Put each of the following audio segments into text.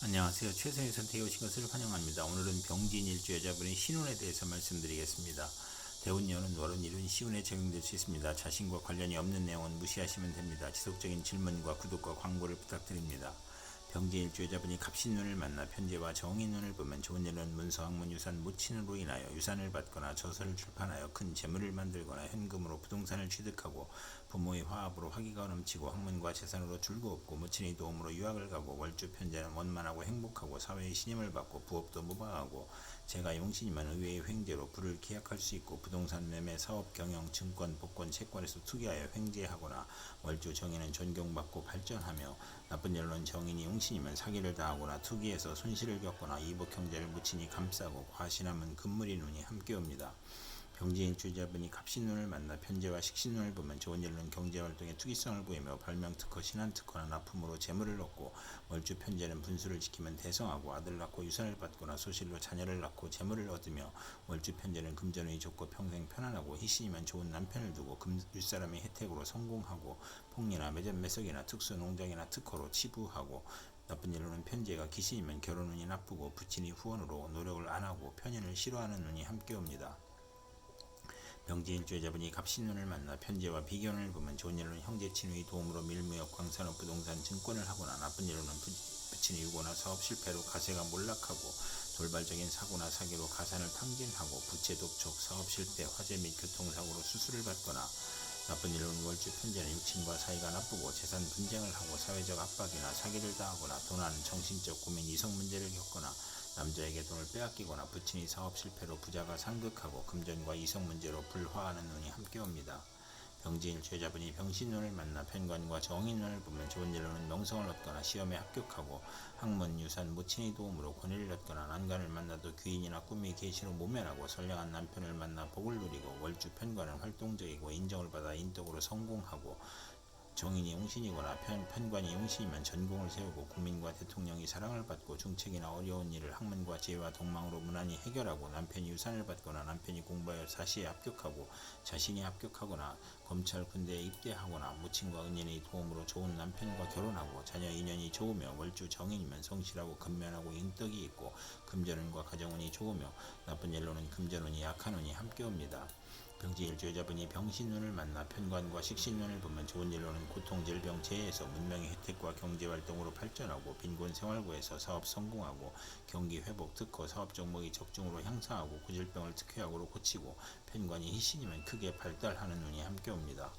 안녕하세요. 최선의 선택에 오신 것을 환영합니다. 오늘은 병진 일주 여자분의 신운에 대해서 말씀드리겠습니다. 대운년은 월은 일운 시운에 적용될 수 있습니다. 자신과 관련이 없는 내용은 무시하시면 됩니다. 지속적인 질문과 구독과 광고를 부탁드립니다. 병진 일주 여자분이 갑신운을 만나 편제와 정인운을 보면 좋은 일은 문서, 학문, 유산, 모친으로 인하여 유산을 받거나 저서를 출판하여 큰 재물을 만들거나 현금으로 부동산을 취득하고 부모의 화합으로 화기가 넘치고 학문과 재산으로 줄거없고 모친의 도움으로 유학을 가고 월주 편제는 원만하고 행복하고 사회의 신임을 받고 부업도 무방하고 제가 용신이면 의회의 횡재로 부를 기약할 수 있고 부동산 매매, 사업, 경영, 증권, 복권, 채권에서 투기하여 횡재하거나 월주 정인은 존경받고 발전하며 나쁜 일로는 정인이 용신이면 사기를 당하거나 투기해서 손실을 겪거나 이복 형제를 무친히 감싸고 과신하면 금물이 눈이 함께 옵니다. 병진일주자분이 갑신운을 만나 편제와 식신운을 보면 좋은 일은 경제활동에 투기성을 보이며 발명특허, 신한특허나 납품으로 재물을 얻고 월주 편제는 분수를 지키면 대성하고 아들 낳고 유산을 받거나 소실로 자녀를 낳고 재물을 얻으며 월주 편제는 금전운이 좋고 평생 편안하고 희신이면 좋은 남편을 두고 윗사람의 혜택으로 성공하고 폭리나 매점매석이나 특수농장이나 특허로 치부하고 나쁜 일로는 편제가 기신이면 결혼운이 나쁘고 부친이 후원으로 노력을 안하고 편인을 싫어하는 운이 함께 옵니다. 병진일주자분이 갑신운을 만나 편제와 비견을 보면 좋은 일로는 형제 친구의 도움으로 밀무역, 광산업, 부동산, 증권을 하거나 나쁜 일로는 부친이 유고나 사업 실패로 가세가 몰락하고 돌발적인 사고나 사기로 가산을 탕진하고 부채 독촉, 사업 실패, 화재 및 교통사고로 수술을 받거나 나쁜 일로는 월주 편제는 육친과 사이가 나쁘고 재산 분쟁을 하고 사회적 압박이나 사기를 당하거나 도난, 정신적 고민, 이성 문제를 겪거나 남자에게 돈을 빼앗기거나 부친이 사업 실패로 부자가 상극하고 금전과 이성 문제로 불화하는 운이 함께 옵니다. 병진일주자분이 병신운을 만나 편관과 정인운을 보면 좋은 일로는 명성을 얻거나 시험에 합격하고 학문, 유산, 모친의 도움으로 권위를 얻거나 난관을 만나도 귀인이나 꿈의 계시로 모면하고 선량한 남편을 만나 복을 누리고 월주 편관은 활동적이고 인정을 받아 인덕으로 성공하고 정인이 용신이거나 편관이 용신이면 전공을 세우고 국민과 대통령이 사랑을 받고 중책이나 어려운 일을 학문과 지혜와 동망으로 무난히 해결하고 남편이 유산을 받거나 남편이 공부하여 사시에 합격하고 자신이 합격하거나 검찰 군대에 입대하거나 모친과 은인의 도움으로 좋은 남편과 결혼하고 자녀 인연이 좋으며 월주 정인이면 성실하고 근면하고 인덕이 있고 금전운과 가정운이 좋으며 나쁜 일로는 금전운이 약한 운이 함께 옵니다. 병진일주자분이 병신운을 만나 편관과 식신운을 보면 좋은 일로는 고통, 질병, 재해에서 문명의 혜택과 경제활동으로 발전하고 빈곤 생활구에서 사업 성공하고 경기 회복, 특허, 사업 종목이 적중으로 향상하고 고질병을 특효약으로 고치고 편관이 희신이면 크게 발달하는 운이 함께 옵니다.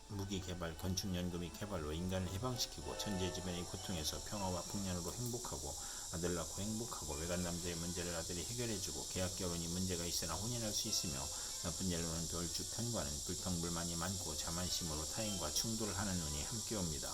무기개발, 건축연금이 개발로 인간을 해방시키고 천재지변의 고통에서 평화와 풍년으로 행복하고 아들 낳고 행복하고 외간 남자의 문제를 아들이 해결해주고 계약 결혼이 문제가 있으나 혼인할 수 있으며 나쁜 일로는 월주 편관은 불평불만이 많고 자만심으로 타인과 충돌하는 운이 함께 옵니다.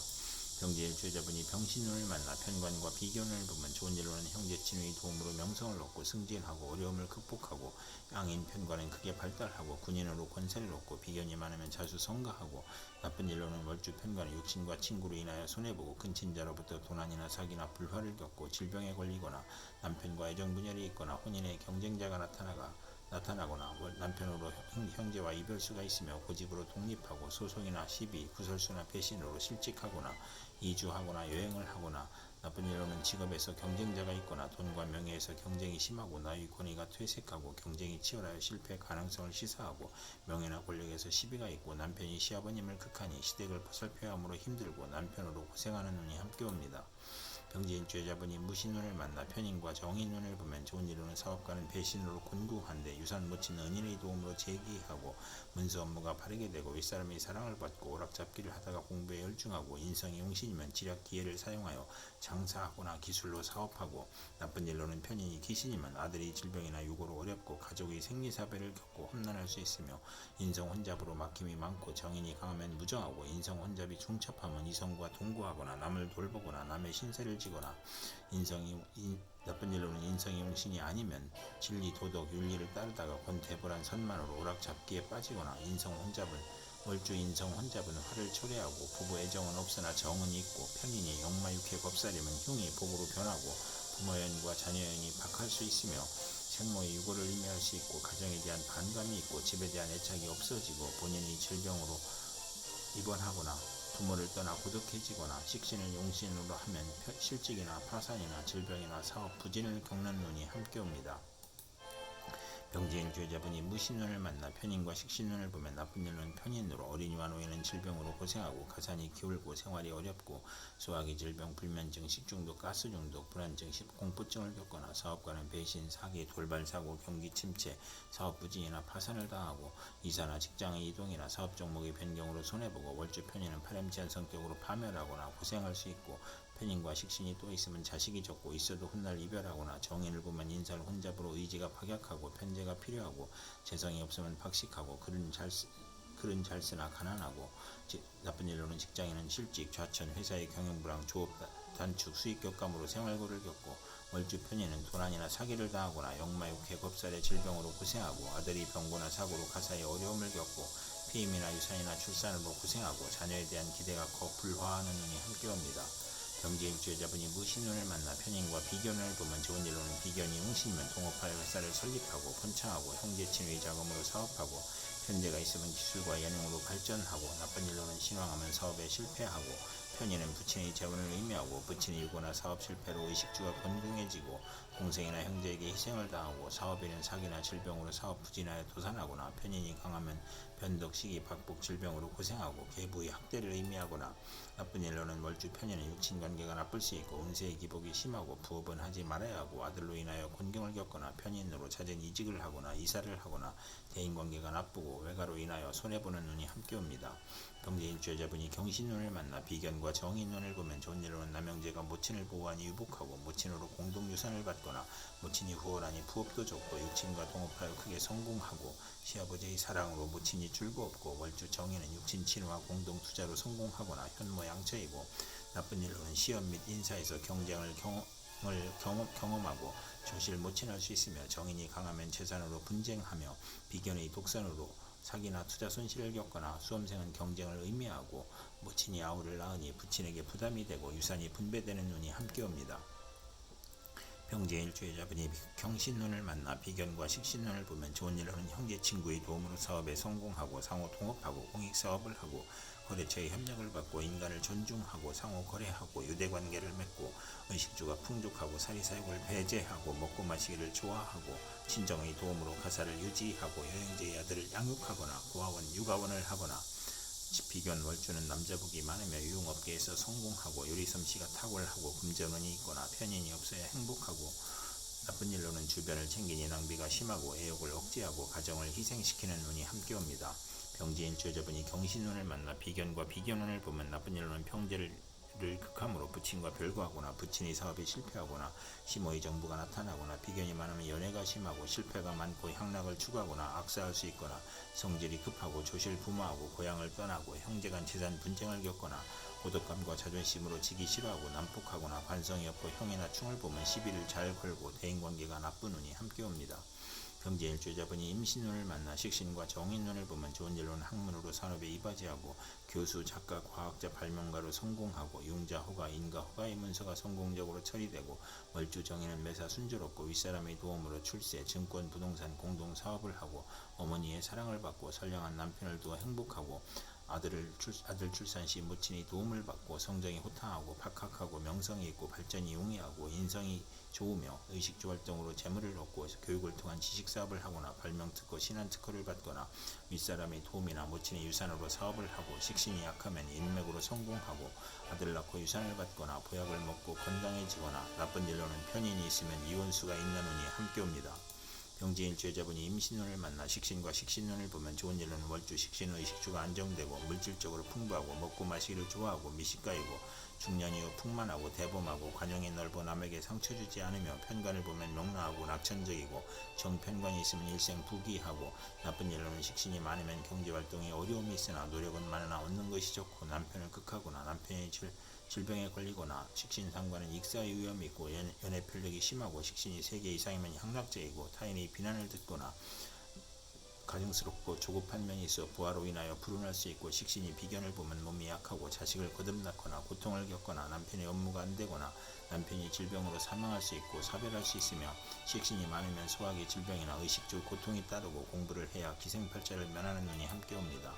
병진일주자분이 병신운을 만나 편관과 비견을 보면 좋은 일로는 형제 친구의 도움으로 명성을 얻고 승진하고 어려움을 극복하고 양인 편관은 크게 발달하고 군인으로 권세를 얻고 비견이 많으면 자주 성가하고 나쁜 일로는 월주 편관은 육친과 친구로 인하여 손해보고 근친자로부터 도난이나 사기나 불화를 겪고 질병에 걸리거나 남편과 애정분열이 있거나 혼인의 경쟁자가 나타나거나 남편으로 형제와 이별수가 있으며 고집으로 독립하고 소송이나 시비, 구설수나 배신으로 실직하거나 이주하거나 여행을 하거나 나쁜 일로는 직업에서 경쟁자가 있거나 돈과 명예에서 경쟁이 심하고 나의 권위가 퇴색하고 경쟁이 치열하여 실패 가능성을 시사하고 명예나 권력에서 시비가 있고 남편이 시아버님을 극하니 시댁을 보살펴야 함으로 힘들고 남편으로 고생하는 운이 함께 옵니다. 병진일주자분이 무신운을 만나 편인과 정인운을 보면 좋은 일로는 사업가는 배신으로 곤고한데 유산 모친 은인의 도움으로 재기하고 문서 업무가 바르게 되고 윗사람의 사랑을 받고 오락잡기를 하다가 공부에 열중하고 인성이 용신이면 지략 기회를 사용하여 장사하거나 기술로 사업하고 나쁜 일로는 편인이 기신이면 아들이 질병이나 유고로 어렵고 가족의 생리사배를 겪고 험난할 수 있으며 인성 혼잡으로 막힘이 많고 정인이 강하면 무정하고 인성 혼잡이 중첩하면 이성과 동거하거나 남을 돌보거나 남의 신세를 지거나 나쁜 일로는 인성이 용신이 아니면 진리, 도덕, 윤리를 따르다가 권태불한 선만으로 오락잡기에 빠지거나 인성 혼잡은 월주 인성 혼잡은 화를 초래하고 부부 애정은 없으나 정은 있고 편인이 역마육해 겁살이면 흉이 복으로 변하고 부모연과 자녀연이 박할 수 있으며 생모의 유고를 의미할 수 있고 가정에 대한 반감이 있고 집에 대한 애착이 없어지고 본인이 질병으로 입원하거나 부모를 떠나 고독해지거나 식신을 용신으로 하면 실직이나 파산이나 질병이나 사업 부진을 겪는 운이 함께 옵니다. 병지인 주여자분이 무신운을 만나 편인과 식신운을 보면 나쁜 일은 편인으로 어린이와 노인은 질병으로 고생하고 가산이 기울고 생활이 어렵고 소화기 질병, 불면증, 식중독, 가스중독, 불안증, 공포증을 겪거나 사업가는 배신, 사기, 돌발사고, 경기 침체, 사업 부진이나 파산을 당하고 이사나 직장의 이동이나 사업 종목의 변경으로 손해보고 월주 편인은 파렴치한 성격으로 파멸하거나 고생할 수 있고 편인과 식신이 또 있으면 자식이 적고 있어도 훗날 이별하거나 정인을 보면 인사를 혼잡으로 의지가 박약하고 편제가 필요하고 재성이 없으면 박식하고 글은 잘 쓰나 가난하고 나쁜 일로는 직장인은 실직, 좌천, 회사의 경영불황, 조업 단축, 수익 격감으로 생활고를 겪고 월주 편인은 도난이나 사기를 당하거나 역마육해 겁살의 질병으로 고생하고 아들이 병고나 사고로 가사의 어려움을 겪고 피임이나 유산이나 출산으로 고생하고 자녀에 대한 기대가 커 불화하는 운이 함께 옵니다. 병지인 주여자분이 무신운을 만나 편인과 비견운을 보면 좋은 일로는 비견이 응신이면 동업하여 회사를 설립하고 번창하고 형제친의 자금으로 사업하고 편제가 있으면 기술과 예능으로 발전하고 나쁜 일로는 신왕하면 사업에 실패하고 편인은 부친의 재혼을 의미하고 부친이 유고나 사업 실패로 의식주가 곤궁해지고 동생이나 형제에게 희생을 당하고 사업에는 사기나 질병으로 사업 부진하여 도산하거나 편인이 강하면 변덕, 시기, 박복, 질병으로 고생하고 계부의 학대를 의미하거나 나쁜 일로는 월주 편인은 육친관계가 나쁠 수 있고 운세의 기복이 심하고 부업은 하지 말아야 하고 아들로 인하여 곤경을 겪거나 편인으로 잦은 이직을 하거나 이사를 하거나 대인관계가 나쁘고 외가로 인하여 손해보는 운이 함께 옵니다. 병지인 주여자분이 경신운을 만나 비견과 정인운을 보면 좋은 일로는 남형제가 모친을 보호하니 유복하고 모친으로 공동유산을 받거나 모친이 후원하니 부업도 좋고 육친과 동업하여 크게 성공하고 시아버지의 사랑으로 모친이 줄고없고 월주 정인은 육친 친우와 공동투자로 성공하거나 현모양처이고 나쁜 일로는 시험 및 인사에서 경쟁을 경험하고 조실 모친할 수 있으며 정인이 강하면 재산으로 분쟁하며 비견의 독선으로 사기나 투자 손실을 겪거나 수험생은 경쟁을 의미하고 모친이 아우를 낳으니 부친에게 부담이 되고 유산이 분배되는 운이 함께 옵니다. 병지인 주여자분이 경신운을 만나 비견과 식신운을 보면 좋은 일로는 형제 친구의 도움으로 사업에 성공하고 상호 통업하고 공익사업을 하고 거래처의 협력을 받고 인간을 존중하고 상호 거래하고 유대관계를 맺고 의식주가 풍족하고 사리사욕을 배제하고 먹고 마시기를 좋아하고 친정의 도움으로 가사를 유지하고 여행제의 아들을 양육하거나 고아원, 육아원을 하거나 비견 월주는 남자복이 많으며 유흥업계에서 성공하고 요리솜씨가 탁월하고 금전운이 있거나 편인이 없어야 행복하고 나쁜 일로는 주변을 챙기니 낭비가 심하고 애욕을 억제하고 가정을 희생시키는 운이 함께 옵니다. 병지인 주여자분이 경신운을 만나 비견과 비견운을 보면 나쁜 일로는 평제를 극함으로 부친과 별거하거나 부친이 사업에 실패하거나 심호의 정부가 나타나거나 비견이 많으면 연애가 심하고 실패가 많고 향락을 추구하거나 악사할 수 있거나 성질이 급하고 조실 부모하고 고향을 떠나고 형제간 재산 분쟁을 겪거나 고독감과 자존심으로 지기 싫어하고 난폭하거나 관성이 없고 형이나 충을 보면 시비를 잘 걸고 대인관계가 나쁜 운이 함께 옵니다. 병지인 주여자분이 임신운을 만나 식신과 정인운을 보면 좋은 일로는 학문으로 산업에 이바지하고 교수, 작가, 과학자, 발명가로 성공하고 융자, 호가, 인가, 호가의 문서가 성공적으로 처리되고 월주 정인은 매사 순조롭고 윗사람의 도움으로 출세, 증권, 부동산, 공동사업을 하고 어머니의 사랑을 받고 선량한 남편을 두어 행복하고 아들 출산 시 모친의 도움을 받고 성정이 호탕하고 박학하고 명성이 있고 발전이 용이하고 인성이 좋으며 의식주 활동으로 재물을 얻고 교육을 통한 지식사업을 하거나 발명특허, 신한특허를 받거나 윗사람의 도움이나 모친의 유산으로 사업을 하고 식신이 약하면 인맥으로 성공하고 아들 낳고 유산을 받거나 보약을 먹고 건강해지거나 나쁜 일로는 편인이 있으면 이혼수가 있는 운이 함께 옵니다. 병지인 주여자분이 임신운을 만나 식신과 식신운을 보면 좋은 일로는 월주 식신의 의식주가 안정되고 물질적으로 풍부하고 먹고 마시기를 좋아하고 미식가이고 중년 이후 풍만하고 대범하고 관용이 넓어 남에게 상처 주지 않으며 편관을 보면 명랑하고 낙천적이고 정편관이 있으면 일생 부귀하고 나쁜 일로는 식신이 많으면 경제활동에 어려움이 있으나 노력은 많으나 얻는 것이 좋고 남편을 극하거나 남편이 질병에 걸리거나 식신상관은 익사의 위험이 있고 연애 편력이 심하고 식신이 3개 이상이면 향락자이고 타인의 비난을 듣거나 가증스럽고 조급한 면이 있어 부하로 인하여 불운할 수 있고 식신이 비견을 보면 몸이 약하고 자식을 거듭났거나 고통을 겪거나 남편의 업무가 안되거나 남편이 질병으로 사망할 수 있고 사별할 수 있으며 식신이 많으면 소화기 질병이나 의식주 고통이 따르고 공부를 해야 기생팔자를 면하는 운이 함께 옵니다.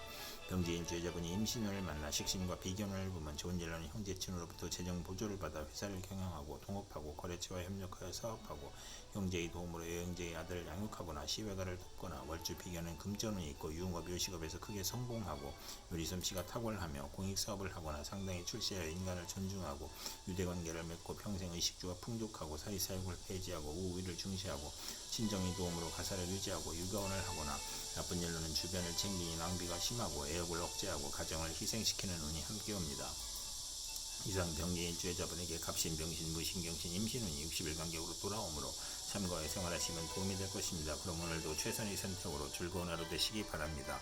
병재인 주여자분이 임신운을 만나 식신과 비견운을 보면 좋은 일로는 형제친으로부터 재정 보조를 받아 회사를 경영하고 동업하고 거래처와 협력하여 사업하고 형제의 도움으로 여형제의 아들을 양육하거나 시외가를 돕거나 월주 비견은 금전운이 있고 유흥업 요식업에서 크게 성공하고 요리솜씨가 탁월하며 공익사업을 하거나 상당히 출세하여 인간을 존중하고 유대관계를 맺고 평생 의식주가 풍족하고 사리사욕을 폐지하고 우위를 중시하고 친정의 도움으로 가사를 유지하고 육아원을 하거나 나쁜 일로는 주변을 챙기니 낭비가 심하고 애욕을 억제하고 가정을 희생시키는 운이 함께 옵니다. 이상 병재인 주여자분에게 갑신, 병신, 무신경신, 임신운이 60일 간격으로 돌아오므로 참고하여 생활하시면 도움이 될 것입니다. 그럼 오늘도 최선의 선택으로 즐거운 하루 되시기 바랍니다.